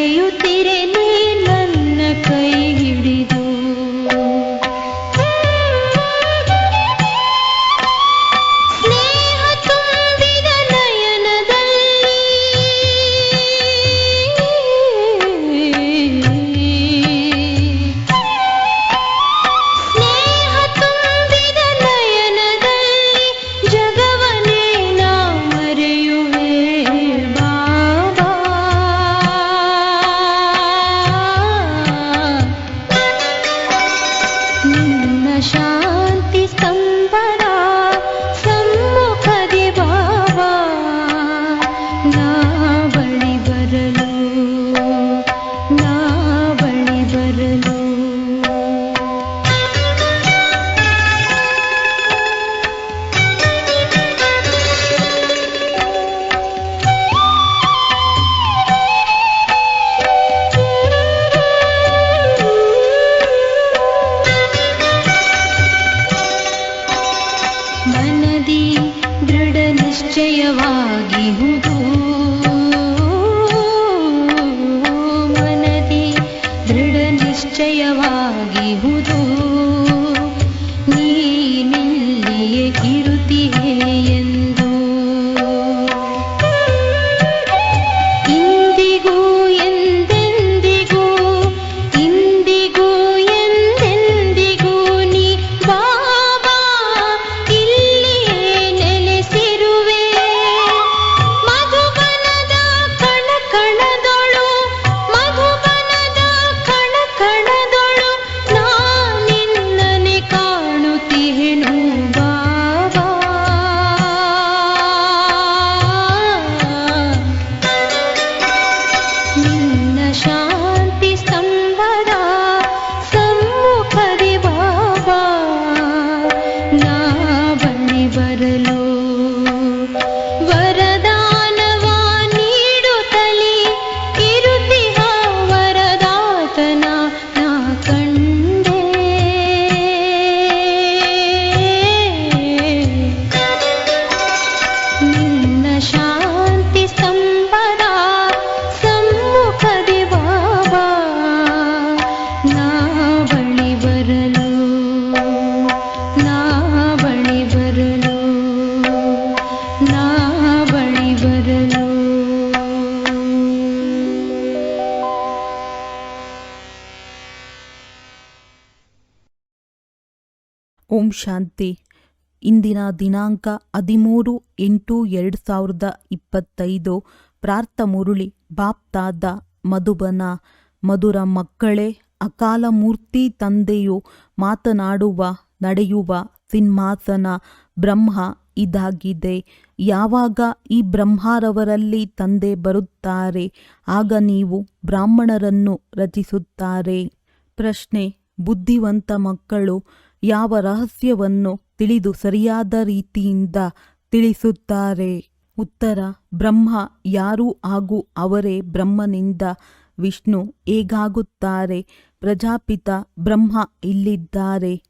ಕರೆಯುತ್ತಿರೆನೆ ನನ್ನ ಕೈ ಹಿಡಿದು. ಸ್ನೇಹ ತುಂಬಿದ ನಯನದಲ್ಲಿ ಸ್ನೇಹ ತುಂಬಿದ ನಯನದಲ್ಲಿ ಜಗವನೇ ನಾ ಮರೆಯುವೆ ಬಾಬಾ. ನಿನ್ನ ಶಾಂತಿ ಸ್ತಂಭದ ಸಮ್ಮುಖದಿ ಬಾಬಾ ನಾ ಬಳಿ ಬರಲು, ನಾ ಬಳಿ ಬರಲು. ಮನದಿ ದೃಢ ನಿಶ್ಚಯವಾಗಿಹುದು, ಮನದಿ ದೃಢ ನಿಶ್ಚಯವಾಗಿಹುದು. ನೀನಿಲ್ಲಿಯೇ ಇರುತ್ತೀಯೆ ಎಂದು. ಇಂದಿಗೂ ಎಂದೆಂದಿಗೂ, ಇಂದಿಗೂ ಎಂದೆಂದಿಗೂ ನೀ ಬಾಬಾ ಇಲ್ಲಿಯೇ ನೆಲೆಸಿರುವೆ. ಮಧುಬನದ ಕಣ ಕಣದೊಳು, ಮಧುಬನದ ಕಣ ಕಣದೊಳು ನಾ ನಿನ್ನನೆ ಕಾಣುತ್ತಿಹೆನು ಬಾಬಾ. ನಿನ್ನ ಶಾಂತಿ ಸ್ತಂಭದ ಸಮ್ಮುಖದಿ ಬಾಬಾ ನಾ ಬಳಿ ಬರಲು. ವರದಾನವ ನೀಡುತ್ತಲೇ ಇರುತ್ತಿಹ ವರದಾತನ ನಾ ಕಂಡೆ. ನಿನ್ನ ಶಾಂತಿ ಸ್ತಂಭದ ಸಮ್ಮುಖದಿ ಬಾಬಾ ನಾ ಬಳಿ ಬರಲು, ನಾ ಬಳಿ ಬರಲು, ನಾ ಬಳಿ ಬರಲು. ಓಂ ಶಾಂತಿ. ಇಂದಿನ ದಿನಾಂಕ 13/8/2025. ಪ್ರಾರ್ಥ ಮುರುಳಿ ಬಾಪ್ತಾದ ಮಧುಬನ. ಮಧುರ ಮಕ್ಕಳೇ, ಅಕಾಲ ಮೂರ್ತಿ ತಂದೆಯು ಮಾತನಾಡುವ ನಡೆಯುವ ಸಿಂಹಾಸನ ಬ್ರಹ್ಮ ಇದಾಗಿದೆ. ಯಾವಾಗ ಈ ಬ್ರಹ್ಮರವರಲ್ಲಿ ತಂದೆ ಬರುತ್ತಾರೆ ಆಗ ನೀವು ಬ್ರಾಹ್ಮಣರನ್ನು ರಚಿಸುತ್ತಾರೆ. ಪ್ರಶ್ನೆ: ಬುದ್ಧಿವಂತ ಮಕ್ಕಳು ಯಾವ ರಹಸ್ಯವನ್ನು ತಿಳಿದು ಸರಿಯಾದ ರೀತಿಯಿಂದ ತಿಳಿಸುತ್ತಾರೆ? ಉತ್ತರ: ಬ್ರಹ್ಮ ಯಾರು ಹಾಗೂ ಅವರೇ ಬ್ರಹ್ಮನಿಂದ ವಿಷ್ಣು ಹೇಗಾಗುತ್ತಾರೆ? ಪ್ರಜಾಪಿತ ಬ್ರಹ್ಮ ಇಲ್ಲಿದ್ದಾರೆ.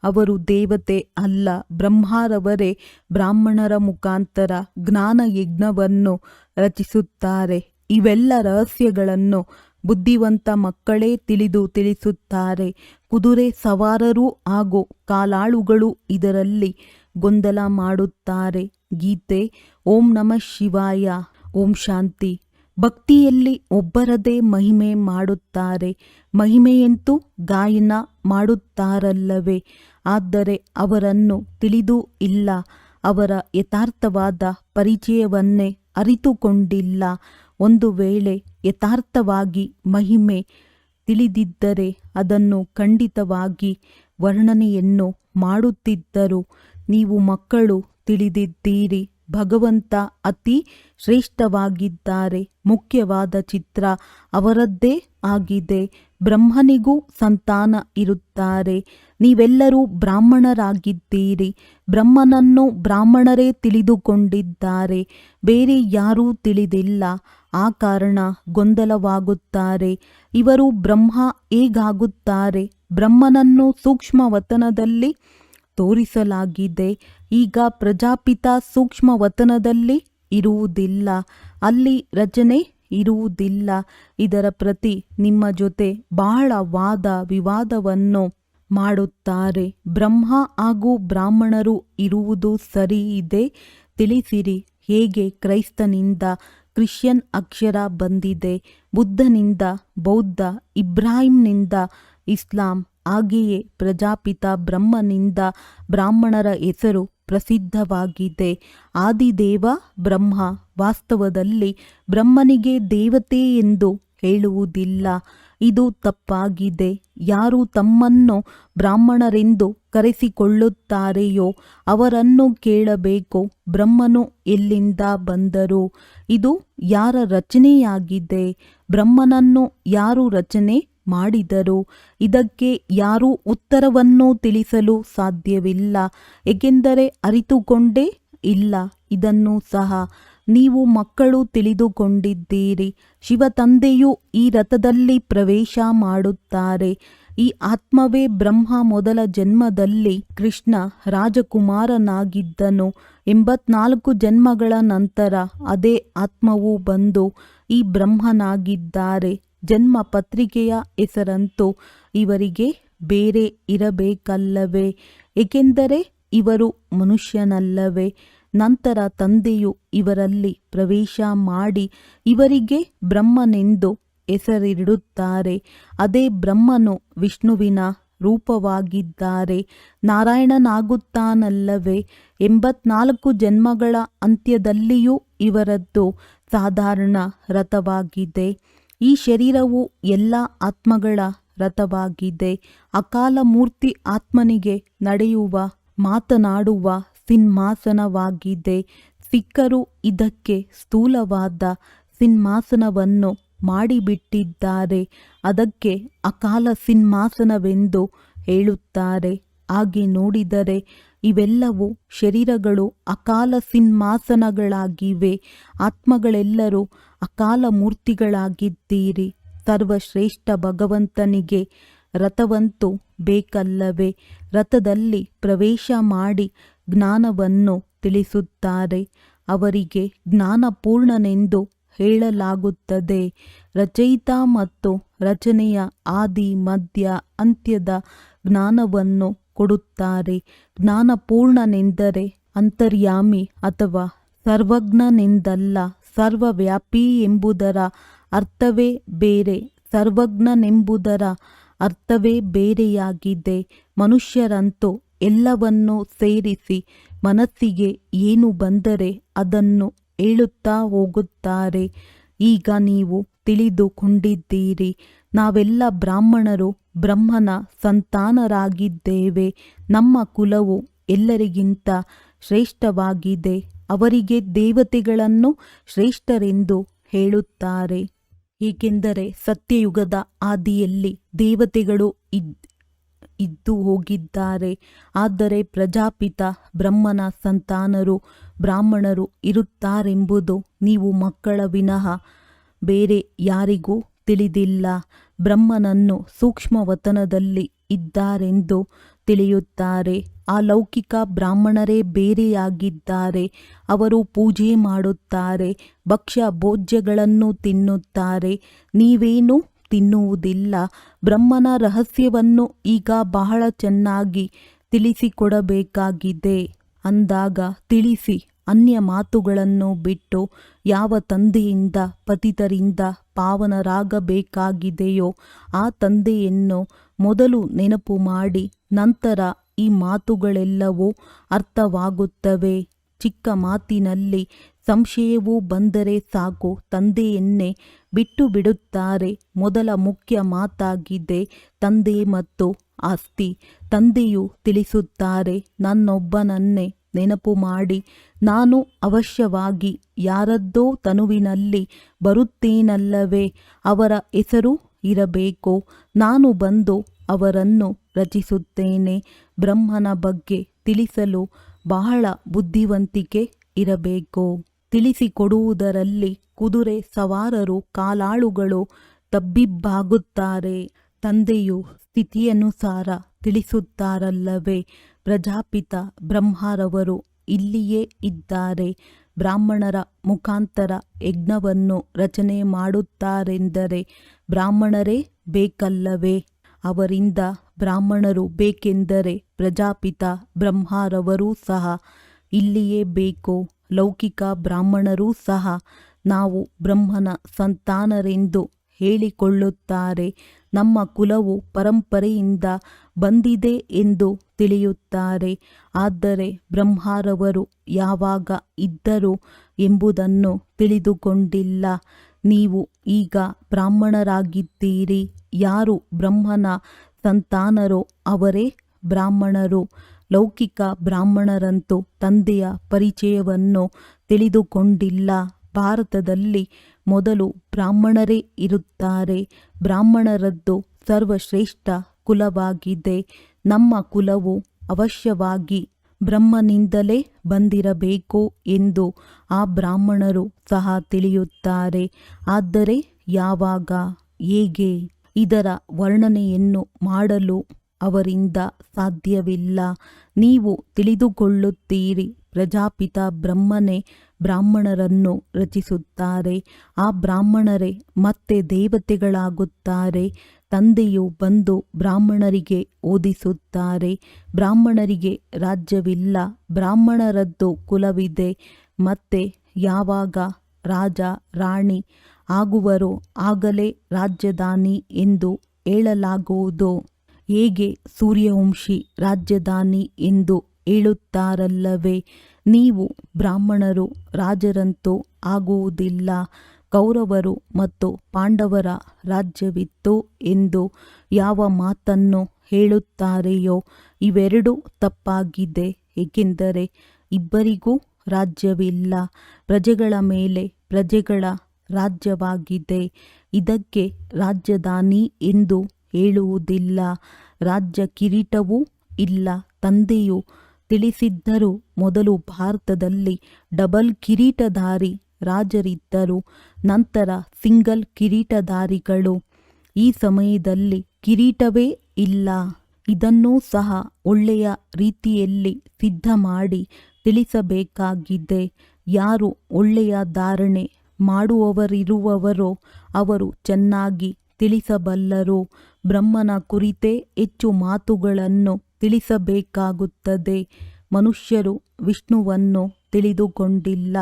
ಅವರು ದೇವತೆ ಅಲ್ಲ. ಬ್ರಹ್ಮರವರೇ ಬ್ರಾಹ್ಮಣರ ಮುಖಾಂತರ ಜ್ಞಾನ ಯಜ್ಞವನ್ನು ರಚಿಸುತ್ತಾರೆ. ಇವೆಲ್ಲ ರಹಸ್ಯಗಳನ್ನು ಬುದ್ಧಿವಂತ ಮಕ್ಕಳೇ ತಿಳಿದು ತಿಳಿಸುತ್ತಾರೆ. ಕುದುರೆ ಸವಾರರು ಹಾಗೂ ಕಾಲಾಳುಗಳು ಇದರಲ್ಲಿ ಗೊಂದಲ ಮಾಡುತ್ತಾರೆ. ಗೀತೆ. ಓಂ ನಮಃ ಶಿವಾಯ. ಓಂ ಶಾಂತಿ. ಭಕ್ತಿಯಲ್ಲಿ ಒಬ್ಬರದೇ ಮಹಿಮೆ ಮಾಡುತ್ತಾರೆ. ಮಹಿಮೆಯಂತೂ ಗಾಯನ ಮಾಡುತ್ತಾರಲ್ಲವೇ, ಆದರೆ ಅವರನ್ನು ತಿಳಿದೂ ಇಲ್ಲ. ಅವರ ಯಥಾರ್ಥವಾದ ಪರಿಚಯವನ್ನೇ ಅರಿತುಕೊಂಡಿಲ್ಲ. ಒಂದು ವೇಳೆ ಯಥಾರ್ಥವಾಗಿ ಮಹಿಮೆ ತಿಳಿದಿದ್ದರೆ ಅದನ್ನು ಖಂಡಿತವಾಗಿ ವರ್ಣನೆಯನ್ನು ಮಾಡುತ್ತಿದ್ದರು. ನೀವು ಮಕ್ಕಳು ತಿಳಿದಿದ್ದೀರಿ, ಭಗವಂತ ಅತಿ ಶ್ರೇಷ್ಠವಾಗಿದ್ದಾರೆ. ಮುಖ್ಯವಾದ ಚಿತ್ರ ಅವರದ್ದೇ ಆಗಿದೆ. ಬ್ರಹ್ಮನಿಗೂ ಸಂತಾನ ಇರುತ್ತಾರೆ. ನೀವೆಲ್ಲರೂ ಬ್ರಾಹ್ಮಣರಾಗಿದ್ದೀರಿ. ಬ್ರಹ್ಮನನ್ನು ಬ್ರಾಹ್ಮಣರೇ ತಿಳಿದುಕೊಂಡಿದ್ದಾರೆ, ಬೇರೆ ಯಾರೂ ತಿಳಿದಿಲ್ಲ. ಆ ಕಾರಣ ಗೊಂದಲವಾಗುತ್ತಾರೆ. ಇವರು ಬ್ರಹ್ಮ ಹೇಗಾಗುತ್ತಾರೆ? ಬ್ರಹ್ಮನನ್ನು ಸೂಕ್ಷ್ಮವತನದಲ್ಲಿ ತೋರಿಸಲಾಗಿದೆ. ಈಗ ಪ್ರಜಾಪಿತ ಸೂಕ್ಷ್ಮವತನದಲ್ಲಿ ಇರುವುದಿಲ್ಲ. ಅಲ್ಲಿ ರಚನೆ ಇರುವುದಿಲ್ಲ. ಇದರ ಪ್ರತಿ ನಿಮ್ಮ ಜೊತೆ ಬಹಳ ವಾದ ವಿವಾದವನ್ನು ಮಾಡುತ್ತಾರೆ. ಬ್ರಹ್ಮ ಹಾಗೂ ಬ್ರಾಹ್ಮಣರು ಇರುವುದು ಸರಿ ಇದೆ, ತಿಳಿಸಿರಿ. ಹೇಗೆ ಕ್ರೈಸ್ತನಿಂದ ಕ್ರಿಶ್ಚಿಯನ್ ಅಕ್ಷರ ಬಂದಿದೆ, ಬುದ್ಧನಿಂದ ಬೌದ್ಧ, ಇಬ್ರಾಹಿಂನಿಂದ ಇಸ್ಲಾಂ, ಹಾಗೆಯೇ ಪ್ರಜಾಪಿತ ಬ್ರಹ್ಮನಿಂದ ಬ್ರಾಹ್ಮಣರ ಹೆಸರು ಪ್ರಸಿದ್ಧವಾಗಿದೆ. ಆದಿದೇವ ಬ್ರಹ್ಮ. ವಾಸ್ತವದಲ್ಲಿ ಬ್ರಹ್ಮನಿಗೆ ದೇವತೆ ಎಂದು ಹೇಳುವುದಿಲ್ಲ. ಇದು ತಪ್ಪಾಗಿದೆ. ಯಾರು ತಮ್ಮನ್ನು ಬ್ರಾಹ್ಮಣರೆಂದು ಕರೆಸಿಕೊಳ್ಳುತ್ತಾರೆಯೋ ಅವರನ್ನು ಕೇಳಬೇಕು, ಬ್ರಹ್ಮನು ಎಲ್ಲಿಂದ ಬಂದರು, ಇದು ಯಾರ ರಚನೆಯಾಗಿದೆ, ಬ್ರಹ್ಮನನ್ನು ಯಾರು ರಚನೆ ಮಾಡಿದರು. ಇದಕ್ಕೆ ಯಾರೂ ಉತ್ತರವನ್ನು ತಿಳಿಸಲು ಸಾಧ್ಯವಿಲ್ಲ, ಏಕೆಂದರೆ ಅರಿತುಕೊಂಡೇ ಇಲ್ಲ. ಇದನ್ನು ಸಹ ನೀವು ಮಕ್ಕಳು ತಿಳಿದುಕೊಂಡಿದ್ದೀರಿ. ಶಿವತಂದೆಯು ಈ ರಥದಲ್ಲಿ ಪ್ರವೇಶ ಮಾಡುತ್ತಾರೆ. ಈ ಆತ್ಮವೇ ಬ್ರಹ್ಮ. ಮೊದಲ ಜನ್ಮದಲ್ಲಿ ಕೃಷ್ಣ ರಾಜಕುಮಾರನಾಗಿದ್ದನು. 84 ಜನ್ಮಗಳ ನಂತರ ಅದೇ ಆತ್ಮವು ಬಂದು ಈ ಬ್ರಹ್ಮನಾಗಿದ್ದಾರೆ. ಜನ್ಮ ಪತ್ರಿಕೆಯ ಹೆಸರಂತೂ ಇವರಿಗೆ ಬೇರೆ ಇರಬೇಕಲ್ಲವೇ, ಏಕೆಂದರೆ ಇವರು ಮನುಷ್ಯನಲ್ಲವೇ. ನಂತರ ತಂದೆಯು ಇವರಲ್ಲಿ ಪ್ರವೇಶ ಮಾಡಿ ಇವರಿಗೆ ಬ್ರಹ್ಮನೆಂದು ಹೆಸರಿಡುತ್ತಾರೆ. ಅದೇ ಬ್ರಹ್ಮನು ವಿಷ್ಣುವಿನ ರೂಪವಾಗಿದ್ದಾರೆ, ನಾರಾಯಣನಾಗುತ್ತಾನಲ್ಲವೇ. 84 ಜನ್ಮಗಳ ಅಂತ್ಯದಲ್ಲಿಯೂ ಇವರದ್ದು ಸಾಧಾರಣ ರಥವಾಗಿದೆ. ಈ ಶರೀರವು ಎಲ್ಲ ಆತ್ಮಗಳ ರಥವಾಗಿದೆ. ಅಕಾಲ ಮೂರ್ತಿ ಆತ್ಮನಿಗೆ ನಡೆಯುವ ಮಾತನಾಡುವ ಸಿಂಹಾಸನವಾಗಿದೆ. ಸಿಖ್ಖರು ಇದಕ್ಕೆ ಸ್ಥೂಲವಾದ ಸಿಂಹಾಸನವನ್ನು ಮಾಡಿಬಿಟ್ಟಿದ್ದಾರೆ. ಅದಕ್ಕೆ ಅಕಾಲ ಸಿಂಹಾಸನವೆಂದು ಹೇಳುತ್ತಾರೆ. ಹಾಗೆ ನೋಡಿದರೆ ಇವೆಲ್ಲವೂ ಶರೀರಗಳು ಅಕಾಲ ಸಿಂಹಾಸನಗಳಾಗಿವೆ. ಆತ್ಮಗಳೆಲ್ಲರೂ ಅಕಾಲ ಮೂರ್ತಿಗಳಾಗಿದ್ದೀರಿ. ಸರ್ವಶ್ರೇಷ್ಠ ಭಗವಂತನಿಗೆ ರಥವಂತೂ ಬೇಕಲ್ಲವೇ. ರಥದಲ್ಲಿ ಪ್ರವೇಶ ಮಾಡಿ ಜ್ಞಾನವನ್ನು ತಿಳಿಸುತ್ತಾರೆ. ಅವರಿಗೆ ಜ್ಞಾನಪೂರ್ಣನೆಂದು ಹೇಳಲಾಗುತ್ತದೆ. ರಚಯಿತ ಮತ್ತು ರಚನೆಯ ಆದಿ ಮಧ್ಯ ಅಂತ್ಯದ ಜ್ಞಾನವನ್ನು ಕೊಡುತ್ತಾರೆ. ಜ್ಞಾನಪೂರ್ಣನೆಂದರೆ ಅಂತರ್ಯಾಮಿ ಅಥವಾ ಸರ್ವಜ್ಞನೆಂದಲ್ಲ, ಸರ್ವವ್ಯಾಪಿ ಎಂಬುದರ ಅರ್ಥವೇ ಬೇರೆ, ಸರ್ವಜ್ಞನೆಂಬುದರ ಅರ್ಥವೇ ಬೇರೆಯಾಗಿದೆ. ಮನುಷ್ಯರಂತೂ ಎಲ್ಲವನ್ನೂ ಸೇರಿಸಿ ಮನಸ್ಸಿಗೆ ಏನು ಬಂದರೆ ಅದನ್ನು ಹೇಳುತ್ತಾ ಹೋಗುತ್ತಾರೆ. ಈಗ ನೀವು ತಿಳಿದುಕೊಂಡಿದ್ದೀರಿ, ನಾವೆಲ್ಲ ಬ್ರಾಹ್ಮಣರು ಬ್ರಹ್ಮನ ಸಂತಾನರಾಗಿದ್ದೇವೆ. ನಮ್ಮ ಕುಲವು ಎಲ್ಲರಿಗಿಂತ ಶ್ರೇಷ್ಠವಾಗಿದೆ. ಅವರಿಗೆ ದೇವತೆಗಳನ್ನು ಶ್ರೇಷ್ಠರೆಂದು ಹೇಳುತ್ತಾರೆ, ಏಕೆಂದರೆ ಸತ್ಯಯುಗದ ಆದಿಯಲ್ಲಿ ದೇವತೆಗಳು ಇದ್ದು ಹೋಗಿದ್ದಾರೆ. ಆದರೆ ಪ್ರಜಾಪಿತ ಬ್ರಹ್ಮನ ಸಂತಾನರು ಬ್ರಾಹ್ಮಣರು ಇರುತ್ತಾರೆಂಬುದು ನೀವು ಮಕ್ಕಳ ವಿನಃ ಬೇರೆ ಯಾರಿಗೂ ತಿಳಿದಿಲ್ಲ. ಬ್ರಹ್ಮನನ್ನು ಸೂಕ್ಷ್ಮವತನದಲ್ಲಿ ಇದ್ದಾರೆಂದು ತಿಳಿಯುತ್ತಾರೆ. ಆ ಲೌಕಿಕ ಬ್ರಾಹ್ಮಣರೇ ಬೇರೆಯಾಗಿದ್ದಾರೆ. ಅವರು ಪೂಜೆ ಮಾಡುತ್ತಾರೆ, ಭಕ್ಷ್ಯ ಭೋಜ್ಯಗಳನ್ನು ತಿನ್ನುತ್ತಾರೆ. ನೀವೇನು ತಿನ್ನುವುದಿಲ್ಲ. ಬ್ರಹ್ಮನ ರಹಸ್ಯವನ್ನು ಈಗ ಬಹಳ ಚೆನ್ನಾಗಿ ತಿಳಿಸಿಕೊಡಬೇಕಾಗಿದೆ. ಅಂದಾಗ ತಿಳಿಸಿ. ಅನ್ಯ ಮಾತುಗಳನ್ನು ಬಿಟ್ಟು ಯಾವ ತಂದೆಯಿಂದ ಪತಿತರಿಂದ ಪಾವನರಾಗಬೇಕಾಗಿದೆಯೋ ಆ ತಂದೆಯನ್ನು ಮೊದಲು ನೆನಪು ಮಾಡಿ, ನಂತರ ಈ ಮಾತುಗಳೆಲ್ಲವೂ ಅರ್ಥವಾಗುತ್ತವೆ. ಚಿಕ್ಕ ಮಾತಿನಲ್ಲಿ ಸಂಶಯವು ಬಂದರೆ ಸಾಕು, ತಂದೆಯನ್ನೇ ಬಿಟ್ಟು ಬಿಡುತ್ತಾರೆ. ಮೊದಲ ಮುಖ್ಯ ಮಾತಾಗಿದೆ ತಂದೆ ಮತ್ತು ಆಸ್ತಿ. ತಂದೆಯು ತಿಳಿಸುತ್ತಾರೆ, ನನ್ನೊಬ್ಬನನ್ನೇ ನೆನಪು ಮಾಡಿ, ನಾನು ಅವಶ್ಯವಾಗಿ ಯಾರದ್ದೋ ತನುವಿನಲ್ಲಿ ಬರುತ್ತೇನಲ್ಲವೇ, ಅವರ ಹೆಸರು ಇರಬೇಕು. ನಾನು ಬಂದು ಅವರನ್ನು ರಚಿಸುತ್ತೇನೆ. ಬ್ರಹ್ಮನ ಬಗ್ಗೆ ತಿಳಿಸಲು ಬಹಳ ಬುದ್ಧಿವಂತಿಕೆ ಇರಬೇಕು. ತಿಳಿಸಿಕೊಡುವುದರಲ್ಲಿ ಕುದುರೆ ಸವಾರರು ಕಾಲಾಳುಗಳು ತಬ್ಬಿಬ್ಬಾಗುತ್ತಾರೆ. ತಂದೆಯು ಸ್ಥಿತಿಯನುಸಾರ ತಿಳಿಸುತ್ತಾರಲ್ಲವೇ. ಪ್ರಜಾಪಿತ ಬ್ರಹ್ಮರವರು ಇಲ್ಲಿಯೇ ಇದ್ದಾರೆ. ಬ್ರಾಹ್ಮಣರ ಮುಖಾಂತರ ಯಜ್ಞವನ್ನು ರಚನೆ ಮಾಡುತ್ತಾರೆಂದರೆ ಬ್ರಾಹ್ಮಣರೇ ಬೇಕಲ್ಲವೇ? ಅವರಿಂದ ಬ್ರಾಹ್ಮಣರು ಬೇಕೆಂದರೆ ಪ್ರಜಾಪಿತ ಬ್ರಹ್ಮರವರೂ ಸಹ ಇಲ್ಲಿಯೇ ಬೇಕು. ಲೌಕಿಕ ಬ್ರಾಹ್ಮಣರೂ ಸಹ ನಾವು ಬ್ರಹ್ಮನ ಸಂತಾನರೆಂದು ಹೇಳಿಕೊಳ್ಳುತ್ತಾರೆ. ನಮ್ಮ ಕುಲವು ಪರಂಪರೆಯಿಂದ ಬಂದಿದೆ ಎಂದು ತಿಳಿಯುತ್ತಾರೆ. ಆದರೆ ಬ್ರಹ್ಮರವರು ಯಾವಾಗ ಇದ್ದರು ಎಂಬುದನ್ನು ತಿಳಿದುಕೊಂಡಿಲ್ಲ. ನೀವು ಈಗ ಬ್ರಾಹ್ಮಣರಾಗಿದ್ದೀರಿ. ಯಾರು ಬ್ರಹ್ಮನ ಸಂತಾನರೋ ಅವರೇ ಬ್ರಾಹ್ಮಣರು. ಲೌಕಿಕ ಬ್ರಾಹ್ಮಣರಂತೂ ತಂದೆಯ ಪರಿಚಯವನ್ನು ತಿಳಿದುಕೊಂಡಿಲ್ಲ. ಭಾರತದಲ್ಲಿ ಮೊದಲು ಬ್ರಾಹ್ಮಣರೇ ಇರುತ್ತಾರೆ. ಬ್ರಾಹ್ಮಣರದ್ದು ಸರ್ವಶ್ರೇಷ್ಠ ಕುಲವಾಗಿದೆ. ನಮ್ಮ ಕುಲವು ಅವಶ್ಯವಾಗಿ ಬ್ರಹ್ಮನಿಂದಲೇ ಬಂದಿರಬೇಕು ಎಂದು ಆ ಬ್ರಾಹ್ಮಣರು ಸಹ ತಿಳಿಯುತ್ತಾರೆ. ಆದರೆ ಯಾವಾಗ, ಹೇಗೆ, ಇದರ ವರ್ಣನೆಯನ್ನು ಮಾಡಲು ಅವರಿಂದ ಸಾಧ್ಯವಿಲ್ಲ. ನೀವು ತಿಳಿದುಕೊಳ್ಳುತ್ತೀರಿ, ಪ್ರಜಾಪಿತ ಬ್ರಹ್ಮನೇ ಬ್ರಾಹ್ಮಣರನ್ನು ರಚಿಸುತ್ತಾರೆ. ಆ ಬ್ರಾಹ್ಮಣರೇ ಮತ್ತೆ ದೇವತೆಗಳಾಗುತ್ತಾರೆ. ತಂದೆಯು ಬಂದು ಬ್ರಾಹ್ಮಣರಿಗೆ ಓದಿಸುತ್ತಾರೆ. ಬ್ರಾಹ್ಮಣರಿಗೆ ರಾಜ್ಯವಿಲ್ಲ, ಬ್ರಾಹ್ಮಣರದ್ದು ಕುಲವಿದೆ. ಮತ್ತೆ ಯಾವಾಗ ರಾಜ ರಾಣಿ ಆಗುವರೋ ಆಗಲೇ ರಾಜ್ಯದಾನಿ ಎಂದು ಹೇಳಲಾಗುವುದು. ಹೇಗೆ ಸೂರ್ಯವಂಶಿ ರಾಜ್ಯದಾನಿ ಎಂದು ಹೇಳುತ್ತಾರಲ್ಲವೇ? ನೀವು ಬ್ರಾಹ್ಮಣರು ರಾಜರಂತೂ ಆಗುವುದಿಲ್ಲ. ಕೌರವರು ಮತ್ತು ಪಾಂಡವರ ರಾಜ್ಯವಿತ್ತು ಎಂದು ಯಾವ ಮಾತನ್ನು ಹೇಳುತ್ತಾರೆಯೋ ಇವೆರಡೂ ತಪ್ಪಾಗಿದೆ. ಏಕೆಂದರೆ ಇಬ್ಬರಿಗೂ ರಾಜ್ಯವಿಲ್ಲ. ಪ್ರಜೆಗಳ ಮೇಲೆ ಪ್ರಜೆಗಳ ರಾಜ್ಯವಾಗಿದೆ. ಇದಕ್ಕೆ ರಾಜ್ಯದಾನಿ ಎಂದು ಹೇಳುವುದಿಲ್ಲ. ರಾಜ್ಯ ಕಿರೀಟವೂ ಇಲ್ಲ. ತಂದೆಯು ತಿಳಿಸಿದ್ದರೂ ಮೊದಲು ಭಾರತದಲ್ಲಿ ಡಬಲ್ ಕಿರೀಟಧಾರಿ ರಾಜರಿದ್ದರು, ನಂತರ ಸಿಂಗಲ್ ಕಿರೀಟಧಾರಿಗಳು. ಈ ಸಮಯದಲ್ಲಿ ಕಿರೀಟವೇ ಇಲ್ಲ. ಇದನ್ನೂ ಸಹ ಒಳ್ಳೆಯ ರೀತಿಯಲ್ಲಿ ಸಿದ್ಧ ಮಾಡಿ ತಿಳಿಸಬೇಕಾಗಿದೆ. ಯಾರು ಒಳ್ಳೆಯ ಧಾರಣೆ ಮಾಡುವವರಿರುವವರೋ ಅವರು ಚೆನ್ನಾಗಿ ತಿಳಿಸಬಲ್ಲರು. ಬ್ರಹ್ಮನ ಕುರಿತೇ ಹೆಚ್ಚು ಮಾತುಗಳನ್ನು ತಿಳಿಸಬೇಕಾಗುತ್ತದೆ. ಮನುಷ್ಯರು ವಿಷ್ಣುವನ್ನು ತಿಳಿದುಕೊಂಡಿಲ್ಲ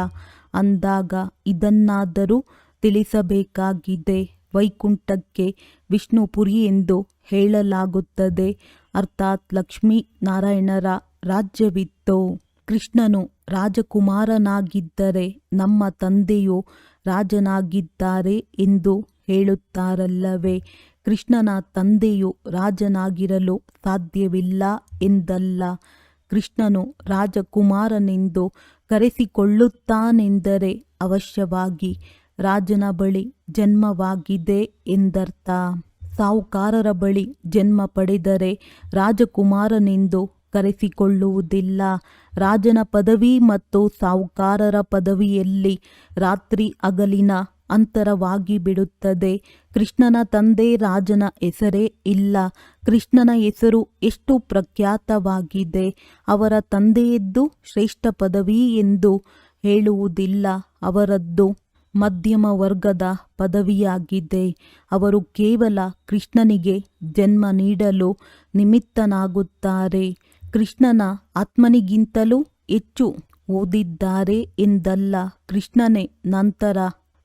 ಅಂದಾಗ ಇದನ್ನಾದರೂ ತಿಳಿಸಬೇಕಾಗಿದೆ. ವೈಕುಂಠಕ್ಕೆ ವಿಷ್ಣುಪುರಿ ಎಂದು ಹೇಳಲಾಗುತ್ತದೆ. ಅರ್ಥಾತ್ ಲಕ್ಷ್ಮೀ ನಾರಾಯಣರ ರಾಜ್ಯವಿತ್ತು. ಕೃಷ್ಣನು ರಾಜಕುಮಾರನಾಗಿದ್ದರೆ ನಮ್ಮ ತಂದೆಯು ರಾಜನಾಗಿದ್ದಾರೆ ಎಂದು ಹೇಳುತ್ತಾರಲ್ಲವೇ? ಕೃಷ್ಣನ ತಂದೆಯು ರಾಜನಾಗಿರಲು ಸಾಧ್ಯವಿಲ್ಲ ಎಂದಲ್ಲ. ಕೃಷ್ಣನು ರಾಜಕುಮಾರನೆಂದು ಕರೆಸಿಕೊಳ್ಳುತ್ತಾನೆಂದರೆ ಅವಶ್ಯವಾಗಿ ರಾಜನ ಬಳಿ ಜನ್ಮವಾಗಿದೆ ಎಂದರ್ಥ. ಸಾಹುಕಾರರ ಬಳಿ ಜನ್ಮ ಪಡೆದರೆ ರಾಜಕುಮಾರನೆಂದು ಕರೆಸಿಕೊಳ್ಳುವುದಿಲ್ಲ. ರಾಜನ ಪದವಿ ಮತ್ತು ಸಾಹುಕಾರರ ಪದವಿಯಲ್ಲಿ ರಾತ್ರಿ ಹಗಲಿನ ಅಂತರವಾಗಿ ಬಿಡುತ್ತದೆ. ಕೃಷ್ಣನ ತಂದೆ ರಾಜನ ಹೆಸರೇ ಇಲ್ಲ. ಕೃಷ್ಣನ ಹೆಸರು ಎಷ್ಟು ಪ್ರಖ್ಯಾತವಾಗಿದೆ. ಅವರ ತಂದೆಯದ್ದು ಶ್ರೇಷ್ಠ ಪದವಿ ಎಂದು ಹೇಳುವುದಿಲ್ಲ. ಅವರದ್ದು ಮಧ್ಯಮ ವರ್ಗದ ಪದವಿಯಾಗಿದೆ. ಅವರು ಕೇವಲ ಕೃಷ್ಣನಿಗೆ ಜನ್ಮ ನೀಡಲು ನಿಮಿತ್ತನಾಗುತ್ತಾರೆ. ಕೃಷ್ಣನ ಆತ್ಮನಿಗಿಂತಲೂ ಹೆಚ್ಚು ಓದಿದ್ದಾರೆ ಎಂದಲ್ಲ. ಕೃಷ್ಣನೇ ನಂತರ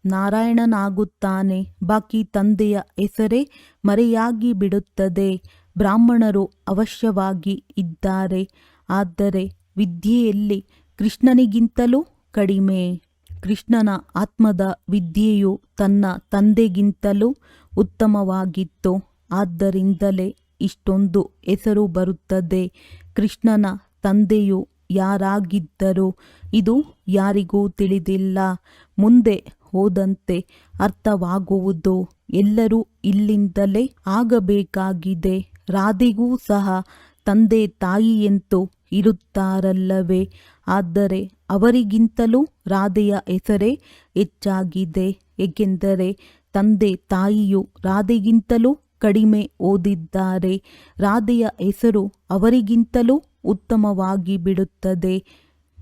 ನಾರಾಯಣನಾಗುತ್ತಾನೆ. ಬಾಕಿ ತಂದೆಯ ಹೆಸರೇ ಮರೆಯಾಗಿ ಬಿಡುತ್ತದೆ. ಬ್ರಾಹ್ಮಣರು ಅವಶ್ಯವಾಗಿ ಇದ್ದಾರೆ. ಆದರೆ ವಿದ್ಯೆಯಲ್ಲಿ ಕೃಷ್ಣನಿಗಿಂತಲೂ ಕಡಿಮೆ. ಕೃಷ್ಣನ ಆತ್ಮದ ವಿದ್ಯೆಯು ತನ್ನ ತಂದೆಗಿಂತಲೂ ಉತ್ತಮವಾಗಿತ್ತು. ಆದ್ದರಿಂದಲೇ ಇಷ್ಟೊಂದು ಹೆಸರು ಬರುತ್ತದೆ. ಕೃಷ್ಣನ ತಂದೆಯು ಯಾರಾಗಿದ್ದರು ಇದು ಯಾರಿಗೂ ತಿಳಿದಿಲ್ಲ. ಮುಂದೆ ಹೋದಂತೆ ಅರ್ಥವಾಗುವುದು. ಎಲ್ಲರೂ ಇಲ್ಲಿಂದಲೇ ಆಗಬೇಕಾಗಿದೆ. ರಾಧೆಗೂ ಸಹ ತಂದೆ ತಾಯಿಯಂತೂ ಇರುತ್ತಾರಲ್ಲವೇ? ಆದರೆ ಅವರಿಗಿಂತಲೂ ರಾಧೆಯ ಹೆಸರೇ ಹೆಚ್ಚಾಗಿದೆ. ಏಕೆಂದರೆ ತಂದೆ ತಾಯಿಯು ರಾಧೆಗಿಂತಲೂ ಕಡಿಮೆ ಓದಿದ್ದಾರೆ. ರಾಧೆಯ ಹೆಸರು ಅವರಿಗಿಂತಲೂ ಉತ್ತಮವಾಗಿ ಬಿಡುತ್ತದೆ.